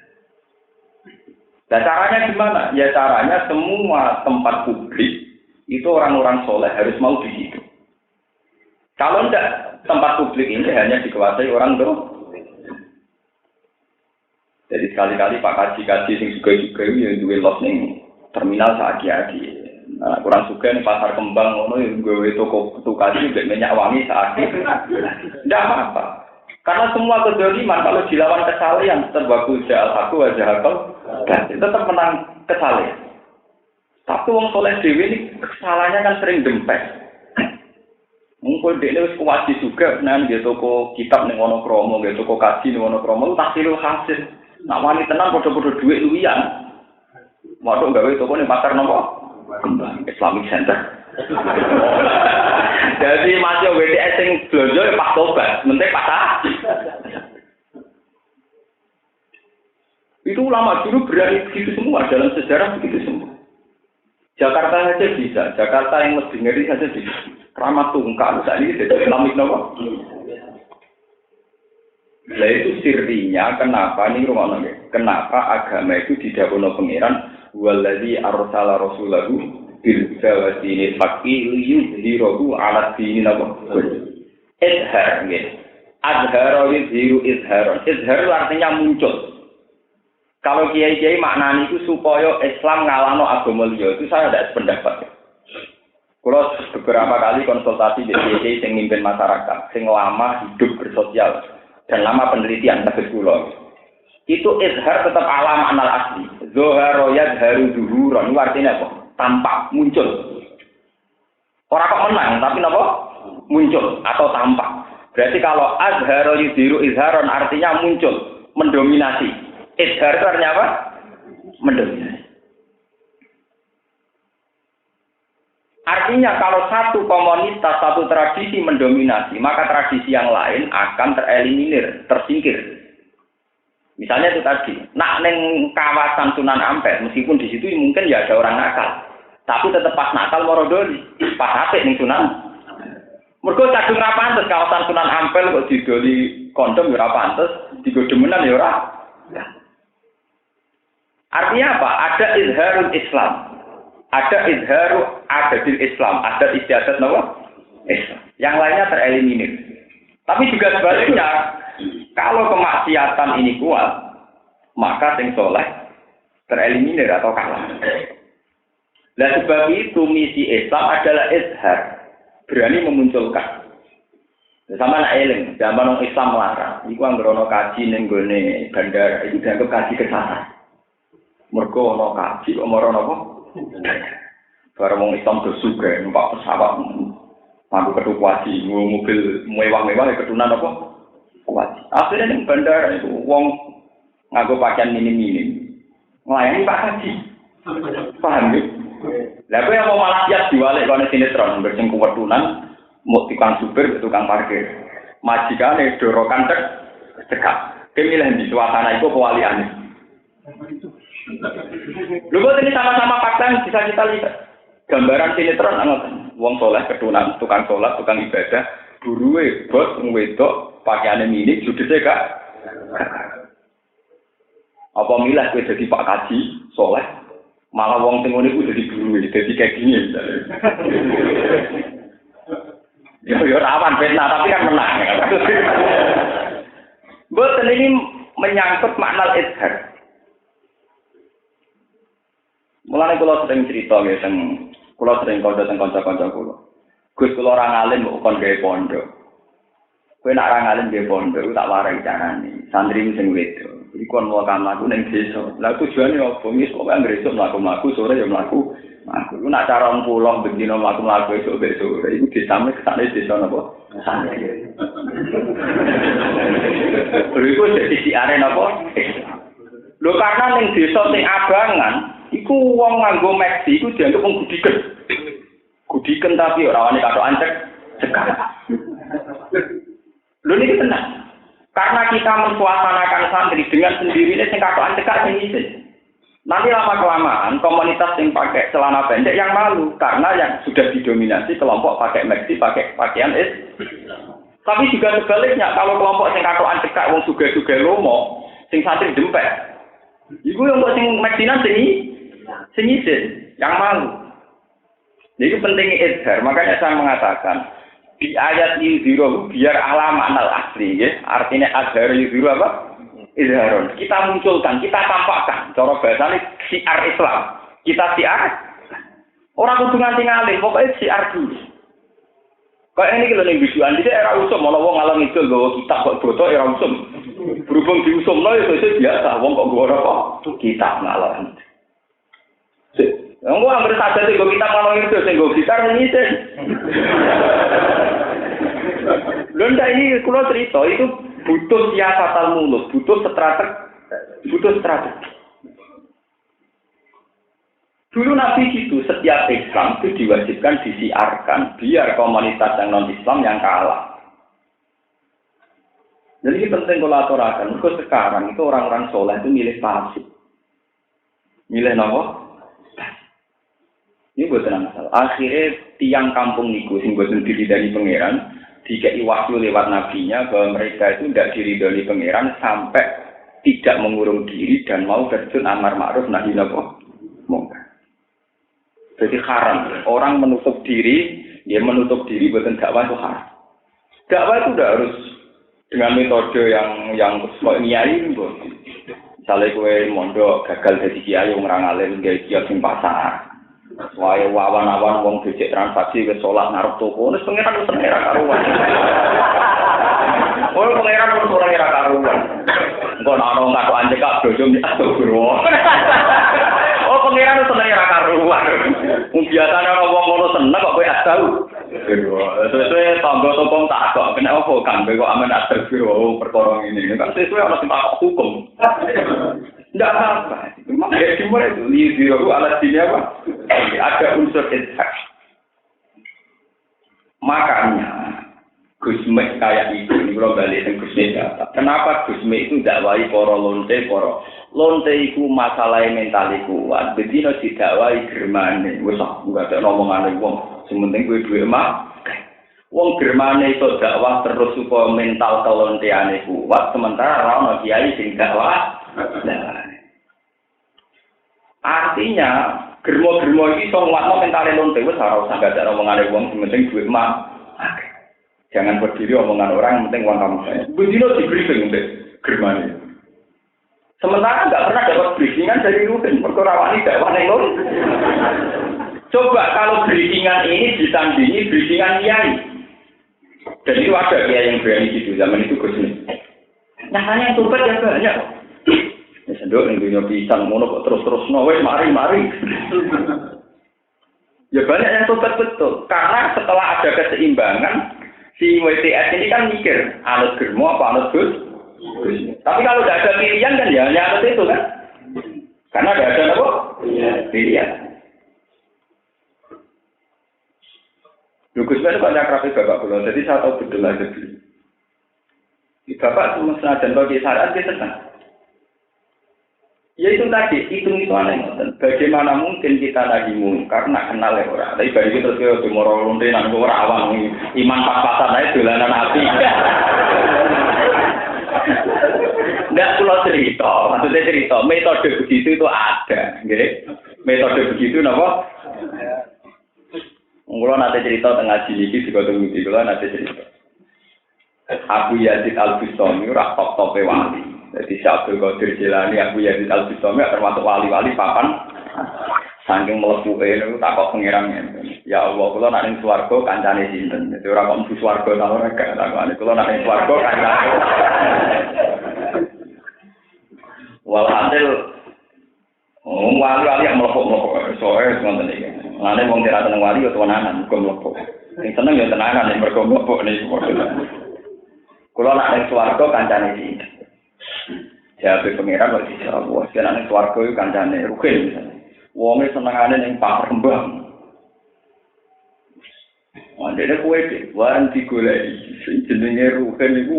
Nah caranya gimana? Ya caranya semua tempat publik itu orang-orang soleh harus mau di situ. Kalau tidak, tempat publik ini hanya dikuasai orang doang. Jadi sekali-kali Pak Kaji sing juga yang duwe los ning terminal saaki-aki. Nah, kurang suka nih pasar kembang ngono yang gue toko kaji mbek minyak wangi saaki. Ndak apa-apa. Karena semua kezaliman kalau dilawan kesalehan terbaku jahal aku wajah akal tetap menang kesalehan. Tapi wong soleh dhewe ini kesalahannya kan sering dempet. Mungkin dia wis kuwati juga nang dia toko kitab ning Wonokromo, dia toko kaji ning Wonokromo tahsilul hasil. Nak wani tenan padha-padha dhuwit luwihan. Waduh gawe toko ning pasar nopo? Kembang Islamic Center. Jadi masih WDS sing blonjo ya pas tobat, mentek patah. Itu ulama dulu berani begitu semua, dalam sejarah begitu semua. Jakarta saja bisa, Jakarta yang lebih ngeri saja bisa. Keramat Tungkal, saat ini jadi Islamic nopo. Nah itu sirinya, kenapa ini rumah kenapa agama itu didhawuhna pangeran waladzi arsala rasulahu bil dawati faqih yuzhiruhu ala dini napa izhar nggih azhara yuzhiru izharon izhar artinya muncul. Kalau kiai-kiai maknanya itu supaya Islam ngalahno agama liya itu saya tidak sependapat. Kalau beberapa kali konsultasi di kiai yang mimpin masyarakat sing lama hidup bersosial dan lama penelitian kasus kula itu izhar tetap alam anal asli. Zoharo yadharu zuhuron. Itu artinya apa? Tampak, muncul. Orang kok menang, tapi apa? Muncul atau tampak. Berarti kalau azharo yudhiru izharon artinya muncul, mendominasi. Izhar itu artinya apa? Mendominasi. Artinya kalau satu komunitas, satu tradisi mendominasi, maka tradisi yang lain akan tereliminir, tersingkir. Misalnya itu tadi, nak neng kawasan Sunan Ampel, meskipun di situ mungkin ya ada orang nakal, tapi tetap pas nakal morodoli, pas apik neng Sunan. Mergo kadung ra pantes kawasan Sunan Ampel kok didoli kondom ya ra pantes, digodemenan ya ora. Artinya apa? Ada izharul Islam, ada izharu adadil Islam, ada istiadat nama Islam. Yang lainnya tereliminir. Tapi juga sebaliknya. Kalau kemaksiatan ini kuat, maka sing soleh tereliminir atau kalah. Nah sebab itu misi Islam adalah izhar, berani memunculkan. Sama nak eling, zaman orang Islam larang, iku anggerono kaji ning gone bandara, itu dianggap kaji kesasar. Mergo ono kaji, omoro napa? Bareng wong Islam dosuge, numpak pesawat, mampu ketu kaji, mobil mewah-mewah ketunan apa? Kuat. Akhirnya ning bandara itu wong nganggo pakaian minim-minim. Nglayani Pak Haji. Paham ya? Lah kowe mau malah siap diwalik kono sinetron sing kuwetunan mau tukang supir tukang parkir. Majikane dorokan cekak. Kemilih di suasana itu kewaliane. Lho kok ini sama-sama fakta yang bisa kita lihat. Gambaran sinetron ngoten. Wong soleh ketunan, tukang salat, tukang ibadah, buruwe bos wedok pakaiannya minim, judulnya kak. Apa milah gue jadi Pak Kaji, soleh, malah wong tengok ini udah diburu, jadi kayak gini misalnya. Ya rawan fitnah, tapi kan menang. Betul ini menyangkut makna izhar. Mulane kula sering cerita ya, kula sering kanca-kanca kula. Gus kula ora ngalim kok kon gawe pondok. Kowe nak ra ngalim nggih pondok tak warai carane. Santri sing wedok. Iku kon mau kamlaku ning desa. Lah tujuane opo? Wis kok anggere esuk mlaku-mlaku sore ya mlaku. Aku nak cara pulang bendina mlaku-mlaku esuk sore. Iku disame kesane desa napa? Santri. Iku dadi siare napa? Lho karena ning desa sing abangan, iku wong nganggo meksi iku dianggep wong gudiken. Gudiken tapi ora wani katokan cekak. Lho niki tenang. Karena kita mensuasanakan santri dengan sendirinya sing katokan cekak sing isin. Nanti lama-kelamaan komunitas yang pakai celana pendek yang malu karena yang sudah didominasi kelompok pakai meksi, pakai pakaian Tapi juga sebaliknya kalau kelompok sing katokan cekak wong sugih-sugih lomo, sing santri dempet. Iku yang buat sing meksinan sing isin, yang malu. Jadi pentingnya izhar, makanya saya mengatakan di ayat yudhiru biar alam anal asli, ya. Artinya azhar yudhiru apa? izharun. Kita munculkan, kita tampakkan. Cara bahasane syiar Islam. Kita syiar. Orang kudu nganti ngalih, pokoknya syiar dulu. Kayak ini kalau ning biduan dhisik ora usum ana wong ngalor ngidul nggawa kitab kok botok ora usum. Berhubung diusumno ya biasa, wong kok nggawa apa? Kitab ngalor. Wong kok anggere sadar nggawa kitab ngalor ngidul sing nggawa gitar ngising. Londa ini kalau cerita itu butuh siasatan mulut, butuh strategi. Dulu Nabi gitu, setiap Islam itu diwajibkan disiarkan biar komunitas yang non-Islam yang kalah. Jadi ini penting kalau aturakan. Because sekarang itu orang-orang soleh itu milih pasif. Milih apa? Ini bukan masalah. Akhirnya tiang kampung niku sing boten diridani pangeran dikai wahyu lewat nabinya bahwa mereka itu tidak diridani pangeran sampai tidak mengurung diri dan mau terjun amar ma'ruf nahi munkar. Jadi haram. Orang menutup diri, dia menutup diri bukan dakwah itu haram. Dakwah itu udah harus dengan metode yang sesuai nyai itu. Misalnya kue mondok gagal jadi kiai orang alim gaya kiai sing pasar. Wae wawan-awan wong becek transaksi ke sholat ngarep toko, wis pengiran wis ora karuan. Oh, pengiran wis ora karuan. Engko ana ngaku anjek kak bojo astagfirullah. Oh, pengiran wis ora karuan. Wong biasane ana wong ngono seneng kok kowe asal. Sesuai tangga toko tak kok kena opo kan kok amen astagfirullah perkara ngene. Kan sesuai ana sing tak hukum. Tidak apa-apa. Memang ya dimulai itu. Lihat alat sini apa? Ada unsur ishak. Makanya Gusme kayak itu. Ini kalau balik ke Gusme data. Kenapa Gusme itu dakwai para lonte? Para lonte itu masalah mental kuat. Betina didakwai germane. Wes enggak ada omongan wong. Sementing gue duwe emak. Wong germane itu dakwah terus supaya mental kelonteane kuat. Sementara ana kiai sing dakwah. Nah, artinya germo-germo iki iso nguatno mentale lonte wis ora usah gak ada omongane wong sing penting duit emak. Jangan berdiri omongan orang yang penting uang kamu saya. Bendino di briefing untuk germane. Sementara enggak pernah dapat briefingan dari Ruben perkara wani dakwah ning lho. Coba kalau briefingan ini ditandingi briefingan kiai. Dan itu ada kiai yang berani gitu zaman itu Gus Nih. Nyatanya yang tobat ya banyak. Ya sendok yang dunia pisang, ngono kok terus-terus wes mari. Ya banyak yang tobat betul. Karena setelah ada keseimbangan, si WTS ini kan mikir, anut germo apa anut Gus? Tapi kalau tidak ada pilihan kan ya hanya anut itu kan? Karena tidak ada apa? Pilihan. Gus itu kan akrab bapak kula, jadi saya tahu betul aja dulu. Bapak semesta dan bagi syariat dia tenang. Ya itu tadi, hitung-hitungan yang bagaimana mungkin kita lagi karena kenal ya orang. Tapi bagi kita terus ke moro lonte nang ora awang iman pas-pasan ae dolanan api. Ndak kula cerita, maksudnya cerita, metode begitu itu ada, nggih. Metode begitu napa? Kula nate cerita tengah ngaji iki juga teng iki kula nate cerita. Abu Yazid Al-Bustami ora top-tope wali. Jadi Abdul Qadir Jilani, Abu Yazid Al-Bustami termasuk wali-wali papan. Saking mlebuke niku takok pangeran ngene. Ya Allah, kula nek ning swarga kancane sinten? Dadi ora kok mlebu swarga ta ora gak takokane. Kula nek ning swarga kancane. Walhasil wali-wali yang mlebu-mlebu soe ngoten iki. Ngene wong ora seneng wali yo tenanan kok mlebu. Sing seneng yo tenanan nek mergo mlebu niku. Kula nek ning swarga kancane sinten? Jabe pangeran kok dijawab, kira ning swarga iku kancane Rukin misalnya. Wonge senengane ning Pak Rembang. Andene kowe wan digoleki sing jenenge Rukin iku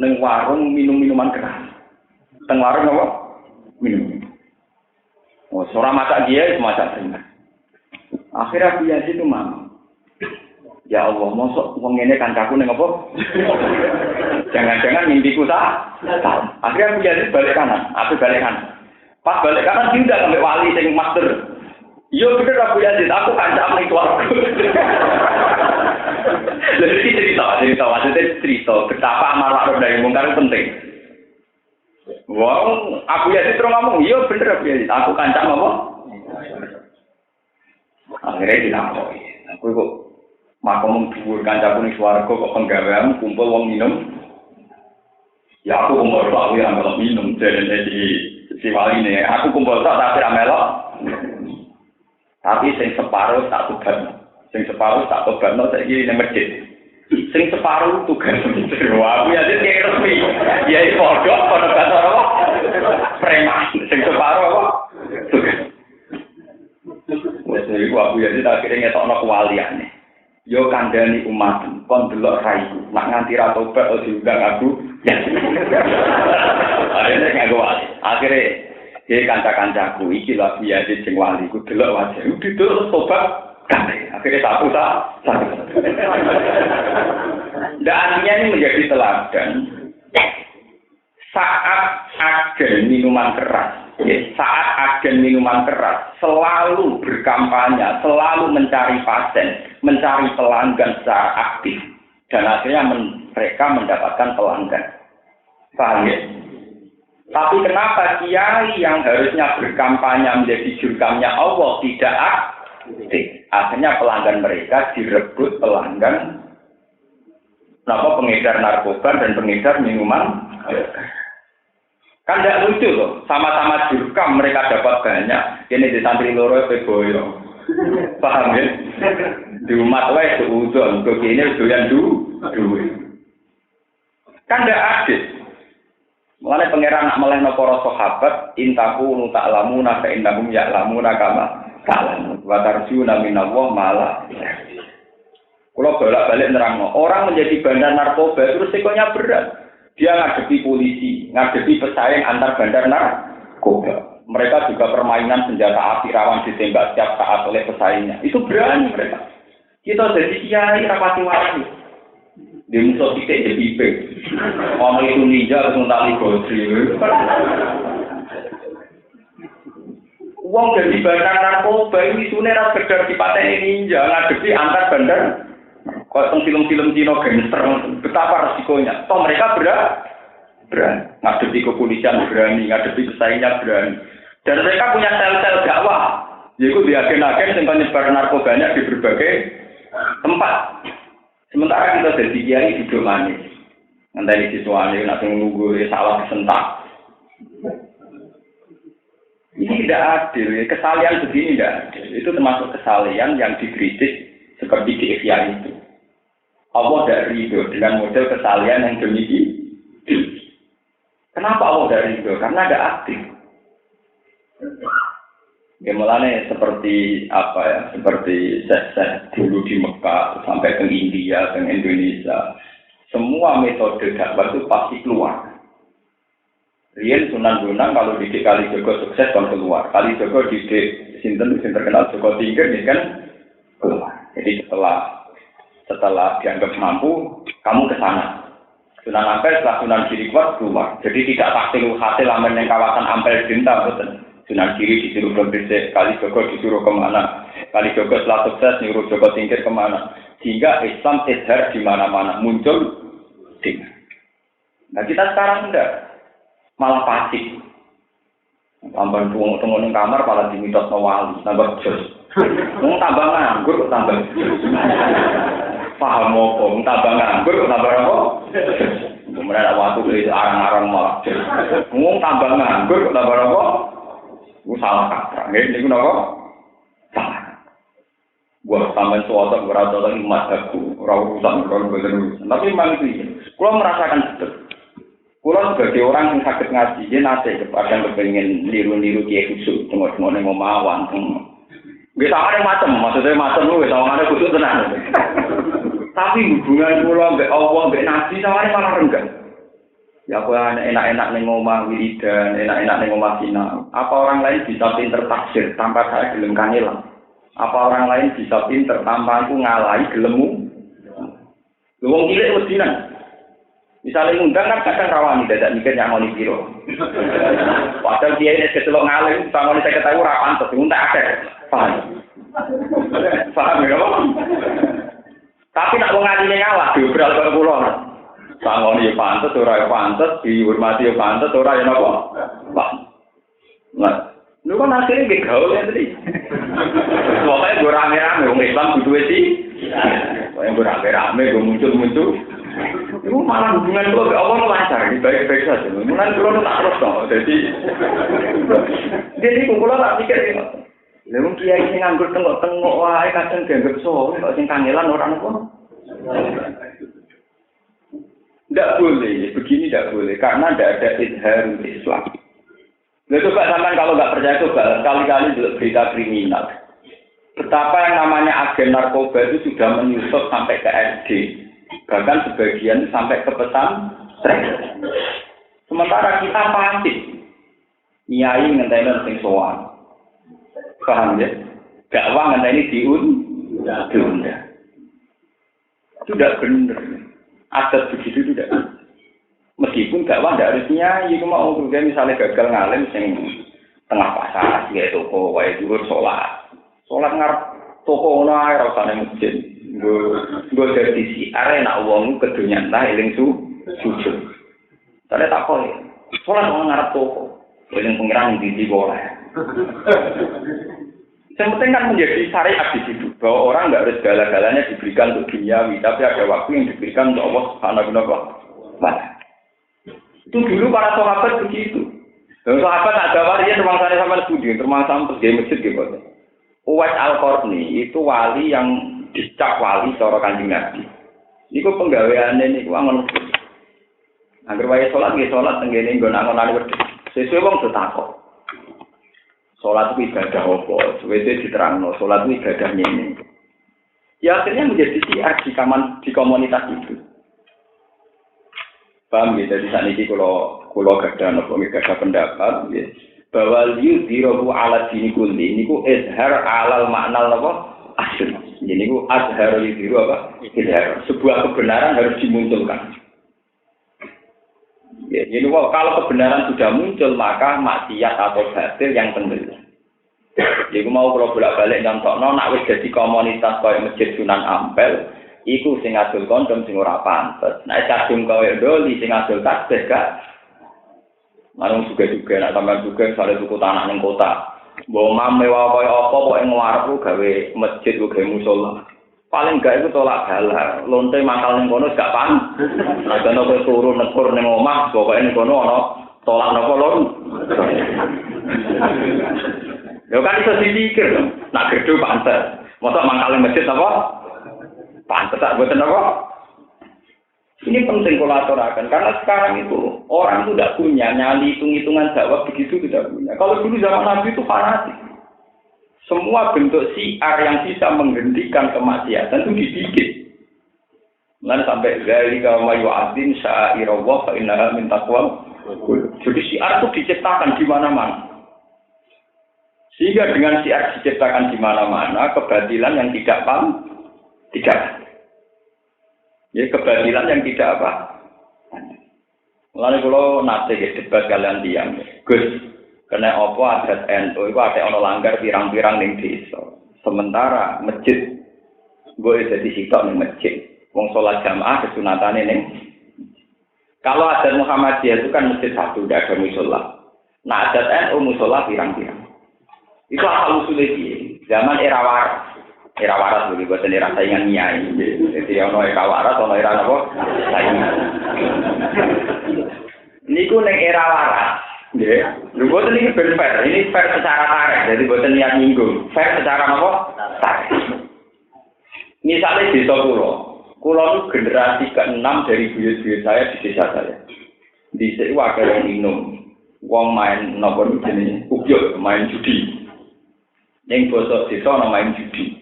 ning warung minum-minuman keras. Teng warung apa? Minum. Oh, ora masak dia semacam itu. Akhirnya dia itu mam. Ya Allah, mosok wong ngene kancaku ning apa? Jangan-jangan mimpiku salah. Akhirnya dia balik kanan, aku balik kanan. Pas balik kanan dia udah sampai wali sing master. Yo bener aku Yazid, aku kancam ning keluarga. Jadi cerita maksudnya cerita betapa amar ma'ruf nahi munkar penting. Wong Abu Yazid terus ngomong, iya bener Abu Yazid, aku kancam apa? Akhirnya dilapori. Aku kok makom dhuwur kancaku ning swarga kok penggawean kumpul wong minum. Ya aku kumpul tok ya melok minum jadi si wali ini. Aku kumpul tok tapi ra melok. Tapi sing separuh tak tobat. Sing separuh tak tobatno saiki ning masjid. Sing separuh tugas aku ya jadi resmi. Ya iki padha kata apa? Preman. Sing separuh apa? Tugas. Wes iki aku ya akhirnya ngetokno kewaliane. Yo kandhani umat kon delok raiku. Nak nganti ra tobat ojo diundang aku. Akhirnya nganggo wali. Akhirnya dia kanca-kancaku iki lho biya sing wali ku delok wajah. Didelok tobat kabeh. Akhirnya satu. Dan artinya ini menjadi teladan saat agen minuman keras. Saat agen minuman keras selalu berkampanye, selalu mencari pasien, mencari pelanggan secara aktif, dan akhirnya mereka mendapatkan pelanggan. Paham ya? Tapi kenapa kiai yang harusnya berkampanye menjadi jurkamnya Allah tidak aktif? Akhirnya pelanggan mereka direbut pelanggan pengedar narkoba dan pengedar minuman. Kan tidak lucu loh, sama-sama jurkam mereka dapat banyak. Ini di santri loro peboyo, paham ya? Di umat wae seudon, begini doyan duit. Kan tidak adil. Mengenai pangeran nak melehno para sahabat, intaku nu ta'lamuna fa innahum ya'lamuna kama ta'lamun. Wa tarjuna minallah malah. Kalau bolak-balik nerangno, orang menjadi bandar narkoba itu resikonya berat. Dia ngadepi polisi, ngadepi pesaing antar bandar narkoba. Mereka juga permainan senjata api rawan ditembak setiap saat oleh pesaingnya. Itu berani mereka. Kita jadi kiai rapati wali. Dia musuh titik jadi IP. Orang itu ninja terus tali godri. Uang jadi bandar narkoba ini sebenarnya sekedar dipateni ninja ngadepi antar bandar. Kalau film-film Cina gangster, betapa resikonya. Toh mereka berani. Ngadepi kepolisian berani, ngadepi pesaingnya berani. Dan mereka punya sel-sel dakwah. Yaitu di agen-agen yang menyebar narkobanya di berbagai tempat. Sementara kita jadi kiai duduk manis. Nanti siswanya nanti menunggu salah kesentak. Ini tidak adil. Kesalahan begini tidak adil. Itu termasuk kesalahan yang dikritik seperti di Ikhya itu. Allah tidak ridho dengan model kesalahan yang demikian. Kenapa Allah tidak ridho? Karena ada aktif. Ya mulanya seperti apa ya? Seperti saya dulu di Mekah sampai ke India, ke Indonesia. Semua metode dakwah itu pasti keluar. Rian Sunan Bonang kalau didik Kalijogo sukses kan keluar. Kalijogo didik sinten terkenal Joko Tingkir ini kan keluar. Jadi setelah dianggap mampu, kamu ke sana. Sunan Ampel setelah Sunan Giri kuat keluar. Jadi tidak taktil hasil aman yang kawasan Ampel Dinta, betul. Sunan Giri disuruh ke Gresik, Kalijogo disuruh kemana? Kalijogo setelah sukses nyuruh Joko Tingkir kemana? Sehingga Islam izhar di mana-mana muncul. Nah kita sekarang enggak, malah pasif. Tambah tunggu di kamar, malah dimitos wali, tambah jos. Mau tambah nganggur, tambah. Paham apa? Mau tambah nganggur, tambah apa? Kemudian ada waktu itu arang-arang malah. Mau tambah nganggur, tambah apa? Salah kata. Ini kenapa? Salah. Buat tambahan suatu berada di mataku, rawusan kalau betul. Tapi memang itu. Kalau merasakan betul. Kalau sebagai orang yang sakit ngaji, dia nanti kepada kepengen niru-niru kiai khusus, tengok-tengok yang mau mawan. Bisa ada macam, maksudnya macam lu, sama ada khusus tenang. Tapi hubungan pulau mbek Allah mbek Nabi sama malah renggang. Ya aku enak-enak ning omah wiridan, enak-enak ning omah sinau. Apa orang lain bisa pinter tafsir tanpa saya gelem kangelan? Apa orang lain bisa pinter tanpa aku ngalahi gelemu? Lu wong cilik wedinan. Misalnya ngundang kan kadang rawani dadak mikir nyangoni piro. Padahal dia ini kecelok ngalim, sama saya ketahui rapan terus nguntak akeh. Paham? Paham ya? Tapi nak wong ngadine ngalah diobral karo kula. Sangoni ya pantes, ora ya pantes, dihormati ya pantes, ora ya napa? Nah, lu kan akhirnya gak gaul ya tadi. Pokoknya gue rame-rame, orang Islam kudu sih. Pokoknya gue rame-rame, gue muncul-muncul. Itu malah hubungan gue ke Allah lancar, baik-baik saja. Mungkin gue tak terus dong. Jadi kumpulan tak pikir gitu. Lalu kiai ini nganggur tengok-tengok, wah kadang dianggap soleh, kok sing kangelan orang apa? Tidak boleh, begini tidak boleh, karena tidak ada izhar Islam. Nah, coba sampai kalau nggak percaya coba kali-kali juga berita kriminal. Betapa yang namanya agen narkoba itu sudah menyusup sampai ke SD, bahkan sebagian sampai ke pesantren. Sementara kita pasif, nyai ngenteni sing sowan. Paham ya? Dakwah ngenteni diunda. Itu tidak benar. Adat begitu tidak. Meskipun dakwah tidak harusnya, itu mau juga misalnya gagal ngalim yang tengah pasar, ya toko, wae dhuwur sholat ngarep toko ono ae ora usah masjid. Gue dari siar enak wong kedonyan ta eling sujud. Tare tak kok sholat ngarep toko, eling pengiran di boleh. Yang penting kan menjadi syariat di situ bahwa orang nggak harus segala-galanya diberikan untuk duniawi, tapi ada waktu yang diberikan untuk Allah Subhanahu wa taala. Itu dulu para sahabat begitu. Dan sahabat ada wali yang termasuk sama studi, termasuk pergi masjid gitu. Uwais Al-Qarni itu wali yang dicap wali secara Kanjeng Nabi. Niku penggaweane niku angon. Angger wae salat nggih salat tenggene nggon angon-angon wedhus. Sesuai wong takok. Salat itu ibadah apa? Suwe-suwe diterangno, salat itu ibadah ngene. Ya akhirnya menjadi siar di komunitas itu. Paham ya, jadi saat ini kalau gadah pendapat ya, bahwa yudhirohu ala dini kulli ini ku izhar alal makna apa? Asli. Ini ku azhar yudhiru apa? Izhar. Sebuah kebenaran harus dimunculkan. Ya, jadi kalau kebenaran sudah muncul maka maksiat atau batil yang tenggelam. Jadi mau kalau bolak-balik nyontokno nak wis dadi komunitas kaya Masjid Sunan Ampel, iku sing adol kondom sing ora pantes. Nek kadung kaya doli sing adol tasbih gak. Marung juga nek sampean juga sare tuku tanah ning kota. Mbok mewah kaya apa kok ing warung gawe masjid gawe musala. Paling gak itu tolak dalar, lonte mangkal ning kono gak pan. Nek ana kowe turu nekur ning omah, pokoke ning kono ana tolak napa lon. Ya kan iso dipikir, nak gedhe pantes. Mosok mangkal ning masjid apa? Pantes tak mboten apa? Ini penting kalau aturakan, karena sekarang itu orang itu tidak punya nyali hitung-hitungan dakwah begitu tidak punya. Kalau dulu zaman Nabi itu fanatik. Semua bentuk syiar yang bisa menghentikan kemaksiatan itu dibikin. Lalu sampai zalika wa yu'adzim sya'irallah fa innaha min taqwal. Jadi syiar itu diciptakan di mana-mana. Sehingga dengan syiar diciptakan di mana-mana, kebatilan yang tidak paham tidak. Ya kebatilan yang tidak apa. Lalu kalau nanti debat kalian diam, Gus. Kena apa adat NU itu ada ono langgar pirang-pirang ning desa. Sementara masjid gue jadi sitok ning masjid. Wong salat jamaah kesunatane ning. Kalau adat Muhammadiyah itu kan masjid satu, tidak ada musola. Nah adat NU musola pirang-pirang. Itu asal usulnya iki. Zaman era waras. Era waras begitu boten era saingan nyai. Jadi ono era waras ono era apa? Saingan. Niku ning era waras. Nggih. Lha boten iki fair. Ini fair secara tarikh. Jadi boten niat nyinggung. Fair secara apa? Tarikh. Misalnya desa kula itu generasi ke-6 dari buyut-buyut saya di desa saya. Di sini wakil yang minum. Wong main napa jenenge? Ubyul, main judi. Ning basa desa ana main judi.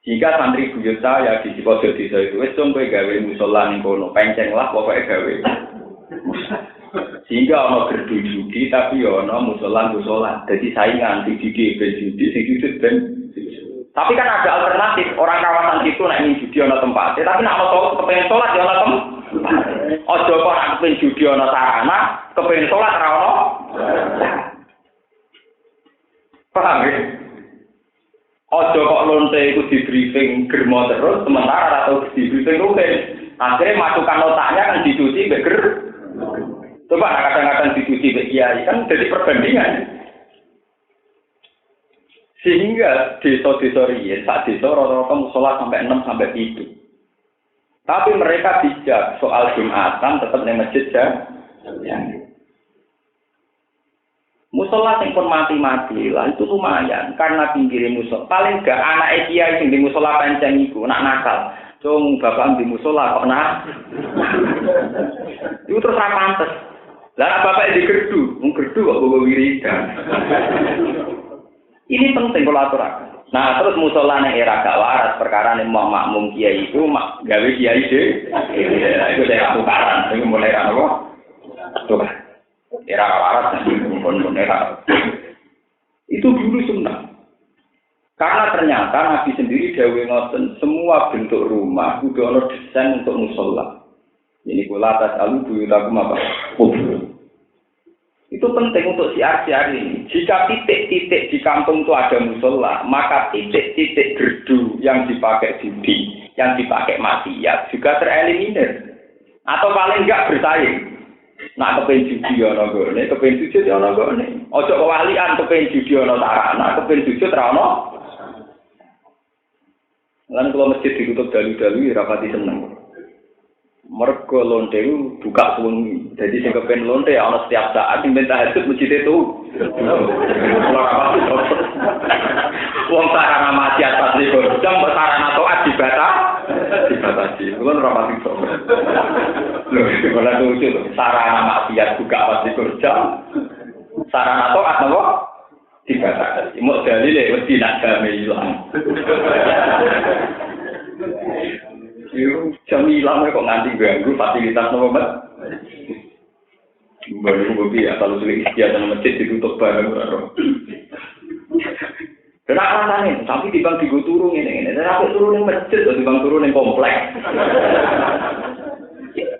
Jika santri buyut saya di pojok desa itu wis kowe gawe musala ning kono, penceng lah pokoke gawe. Sehingga ana gerdu judi tapi ya ana musola. Jadi saingan di judi ben judi sing judi ben. Tapi kan ada alternatif, orang kawasan itu nek ning judi ana tempat. Tapi nek ana kepengin salat ya ana tempat. Aja kok nek kepengin judi ana sarana, kepengin salat ora ana. Paham ya? Aja kok lonte iku di briefing germo terus sementara atau di briefing rutin. Akhirnya masukan otaknya kan dicuci beger. Coba kadang-kadang dicuci be kiai kan jadi perbandingan. Sehingga desa-desa riyen, sak desa rata-rata musala sampai 6 sampai 7. Tapi mereka bijak soal Jumatan tetap di masjid ya. Musola sing pun mati-mati lah itu lumayan karena pinggir musola. Paling gak anak kiai sing di musola pancen iku nak nakal. Cung bapak di musola kok nak. Itu terus ra pantes. Lah bapak di gerdu, wong gerdu kok bawa wiridan. Ini penting kalau aturaken. Nah, terus musola ning era gak waras perkara ning makmum kiai itu gawe kiai itu daerah tukaran, sing mulai apa? Tuh. Era waras pun era itu dulu sunnah karena ternyata Nabi sendiri dawuh ngoten semua bentuk rumah kudu ana desain untuk musola ini kula atas alu buyutakum apa itu penting untuk siar-siar ini jika titik-titik di kampung itu ada musola maka titik-titik gerdu yang dipakai judi yang dipakai maksiat juga tereliminir atau paling enggak bersaing. Nak kepen judi ana gone, kepen sujud ana gone. Aja kewalian kepen judi ana sarana, kepen sujud ra ana. Lan kula masjid ditutup dalu-dalu ora pati seneng. Mergo lonte buka suwengi. Dadi sing kepen lonte ana setiap saat sing tahajud masjid itu. Wong sarana maksiat pasti jam sarana taat dibatasi. Kulo ora pati sok. Lho, kalau lucu tuh, sarana maksiat juga pasti kerja, sarana taat apa? Dibatasi. Mau dalile mesti nak damai hilang. Yo, jam hilang kok nganti ganggu fasilitas nopo Mbak? Baru bobi ya kalau sulit istiadat masjid ditutup bareng ora. Kenapa nih? Tapi timbang digo turun ini. Tapi turun yang masjid, timbang turun yang kompleks.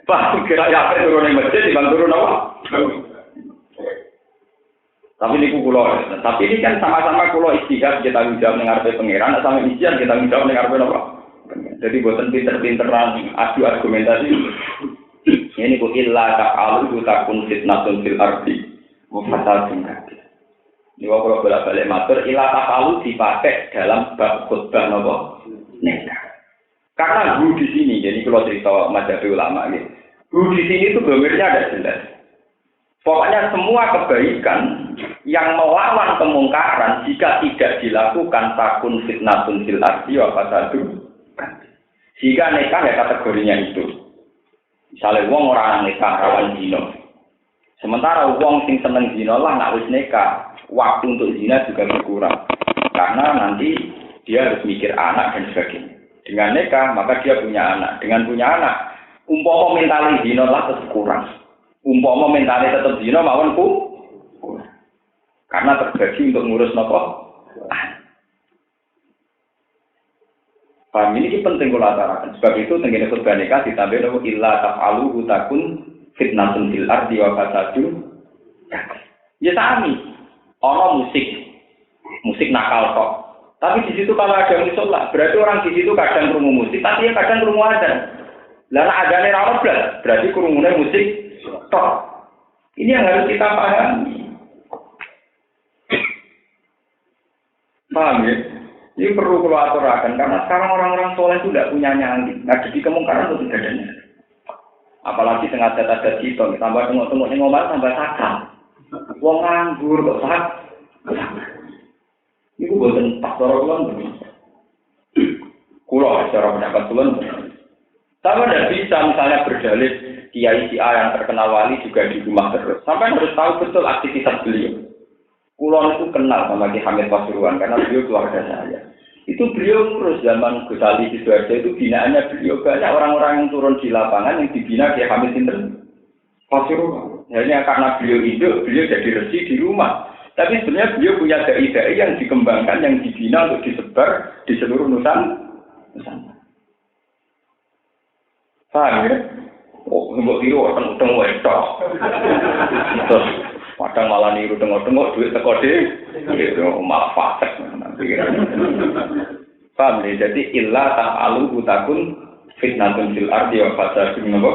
Pak, kira ya apa turun yang masjid, timbang turun apa? Tapi ini kulo. Tapi ini kan sama-sama kulo istihad kita menjawab mengarpe pangeran, sama istihad kita menjawab mengarpe apa? Jadi buatan pinter-pinteran adu argumentasi. Ini ku illa ta'alu takun fitnatun fil ardi wa fasadun kabir. Ini kalau bolak-balik matur, ilah tafalu dipakai dalam bab khutbah nopo nikah. Karena hu di sini, jadi kalau cerita mazhab ulama ini, hu di sini itu domirnya ada jelas. Pokoknya semua kebaikan yang melawan kemungkaran jika tidak dilakukan takun fitnatun fil ardi wa fasadun. Jika nikah ya kategorinya itu. Misalnya wong orang nikah rawan zina. Sementara wong sing seneng zina lah nak wis nikah. Waktu untuk zina juga berkurang karena nanti dia harus mikir anak dan sebagainya. Dengan nikah maka dia punya anak. Dengan punya anak, umpama mentali zina lah tetap kurang. Umpama mentali tetap zina mawon kurang. Karena terbagi untuk ngurus nopo. Paham ini penting kalau atarakan. Sebab itu tenggine khutbah nikah ditambah nopo illa taf'alu takun fitnatun fil ardi wa fasadun. Ya sami. Ono musik nakal kok. Tapi di situ kalau ada musola, berarti orang di situ kadang krungu musik, tapi ya kadang krungu adzan. Lah nek adzane ra ono berarti krungune musik tok. Ini yang harus kita pahami. Paham ya? Ini perlu aturakan karena sekarang orang-orang soleh itu tidak punya nyali. Nah, jadi kemungkaran itu tidak ada nyali. Apalagi sengaja ada kita, tambah tengok-tengok ning omah tambah sakal. Wong nganggur kok sak. Iku boten tak cara kula secara pendapat kula. Tapi tidak bisa misalnya berdalih kiai si A yang terkenal wali juga di rumah terus. Sampai harus tahu betul aktivitas beliau. Kula itu kenal sama Ki Hamid Pasuruan karena beliau keluarga saya. Itu beliau ngurus zaman Gus Ali Sidoarjo itu binaannya beliau banyak orang-orang yang turun di lapangan yang dibina Ki Hamid Pasuruan. Hanya karena beliau hidup, beliau jadi resi di rumah. Tapi sebenarnya beliau punya dai-dai yang dikembangkan, yang dibina untuk disebar di seluruh Nusantara. Paham ya? Oh, mbok tiru teng wedok. Terus padang malah niru tengok-tengok duit teko dhewe. Itu malah fasik. Paham ya? Jadi illa ta'alu takun fitnatun fil ardi wa fasadun napa